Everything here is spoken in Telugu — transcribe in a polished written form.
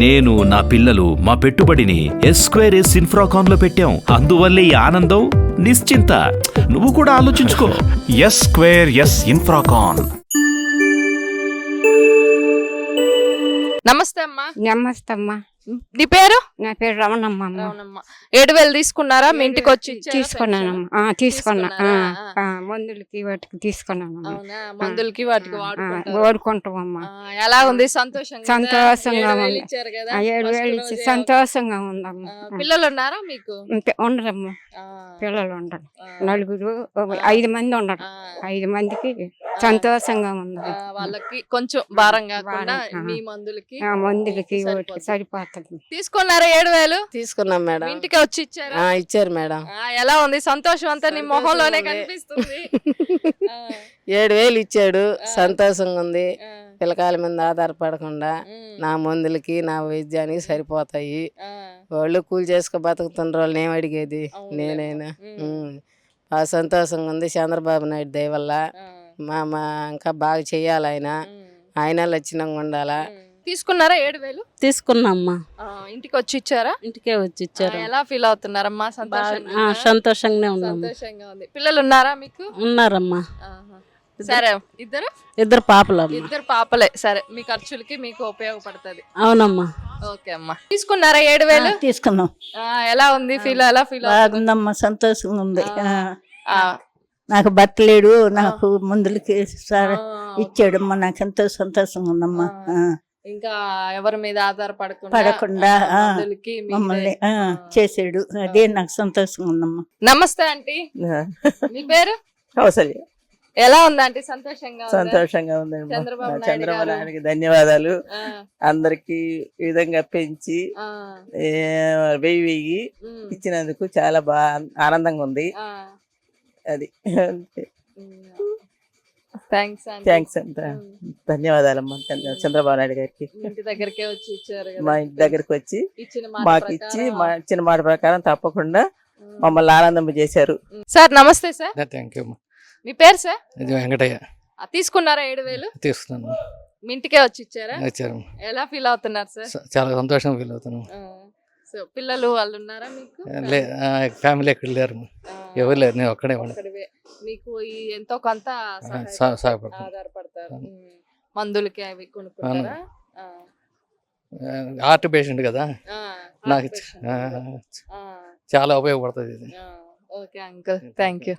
నేను, నా పిల్లలు మా పెట్టుబడిని ఎస్2ఎస్ ఇన్ఫ్రాకాన్ లో పెట్టాం. అందువల్లే ఈ ఆనందం, నిశ్చింత. నువ్వు కూడా ఆలోచించుకో. ఎస్2ఎస్ ఇన్ఫ్రాకాన్. నమస్తే అమ్మా. నమస్తే అమ్మా. నీ పేరు? నా పేరు రమణమ్మ. 7,000 తీసుకున్నారా? మీ ఇంటికి వచ్చి తీసుకున్నానమ్మా. తీసుకున్నా. మందులకి వాటికి తీసుకున్నానమ్మా. మందులకి వాటికి వాడుకుంటామమ్మా. ఎలా ఉంది? సంతోషంగా ఉంది. 7,000 ఇచ్చి సంతోషంగా ఉందమ్మా. పిల్లలు ఉన్నారా మీకు? ఉండరమ్మా, పిల్లలు ఉండరు. నలుగురు, 5 మంది ఉండరు. 5 మందికి సంతోషంగా ఉంది. వాళ్ళకి కొంచెం భారం కాకుండా మీ మందులకి వాటికి సరిపోతుంది. తీసుకున్నారా? 7,000 తీసుకున్నాం మేడం. ఇంటికి వచ్చి ఇచ్చారా? ఇచ్చారు మేడం. ఎలా ఉంది? సంతోషం అంతా నీ మొహంలోనే కనిపిస్తుంది. 7,000 ఇచ్చాడు. సంతోషంగా ఉంది. పిల్లకాయల మీద ఆధారపడకుండా నా మందులకి నా వైద్యానికి సరిపోతాయి. వాళ్ళు కూలి చేసుకు బతుకుతున్న వాళ్ళని ఏం అడిగేది నేనైనా. బాగా సంతోషంగా ఉంది. చంద్రబాబు నాయుడు దయ వల్ల మా ఇంకా బాగా చెయ్యాలి. ఆయన లక్షణంగా ఉండాలా. తీసుకున్నారా? 7,000 తీసుకున్నామ్మా. ఇంటికి వచ్చి ఇచ్చారా? ఇంటికే వచ్చి ఇచ్చారు. ఎలా ఫీల్ అవుతున్నారమ్మా? సంతోషంగానే ఉన్నాం. సంతోషంగా ఉంది. పిల్లలు ఉన్నారా మీకు? ఉన్నారమ్మా. సరే, ఇద్దరు పాపలు. ఇద్దరు పాపలే. సరే, మీ ఖర్చులకి మీకు ఉపయోగపడుతుంది. అవునమ్మా. ఓకే అమ్మా. తీసుకున్నారా? 7,000 తీసుకున్నాం. ఎలా ఉంది? ఎలా ఫీల్ బాగుందమ్మా. సంతోషంగా ఉంది. నాకు భర్త లేడు, నాకు మందులకి ఇచ్చాడమ్మా. నాకు ఎంతో సంతోషంగా ఉందమ్మా. ఇంకా ఎవరి మీద ఆధారపడకుండా మమ్మల్ని చేసాడు. అదే నాకు సంతోషంగా ఉందమ్మా. నమస్తే ఆంటీ. మీ పేరు? కౌసల్య. ఎలా ఉంది ఆంటీ? సంతోషంగా ఉంది. చంద్రబాబు నాయుడికి ధన్యవాదాలు. అందరికి ఈ విధంగా పెంచి 1000 ఇచ్చినందుకు చాలా బాగా ఆనందంగా ఉంది. అది థ్యాంక్స్ అంత ధన్యవాదాలమ్మా చంద్రబాబు నాయుడు గారికి. ఇంటి దగ్గరకే వచ్చి ఇచ్చారు. మా ఇంటి దగ్గరకు వచ్చి మాకు ఇచ్చి మా ఇచ్చిన మాట ప్రకారం తప్పకుండా మమ్మల్ని ఆనందం చేశారు. సార్ నమస్తే సార్. Thank you. మీ పేరు సార్? ఇది వెంకటయ్య. తీసుకున్నారా? 7,000 తీసుకున్నాను. మీ ఇంటికే వచ్చి ఇచ్చారా? ఇచ్చారు. ఎలా ఫీల్ అవుతున్నారు సార్? చాలా సంతోషంగా ఫీల్ అవుతున్నాను. పిల్లలు వాళ్ళు ఉన్నారా మీకు? ఫ్యామిలీ ఎక్కడ లేరు, ఎవరు లేరు, నేను ఒక్కడే మీకు ఎంతో కొంత ఆధారపడతారు. మందులకి అవి కొనుక్కుంటారా? హార్ట్ పేషెంట్ కదా, నాకు చాలా ఉపయోగపడుతుంది ఇది. Okay uncle, thank you.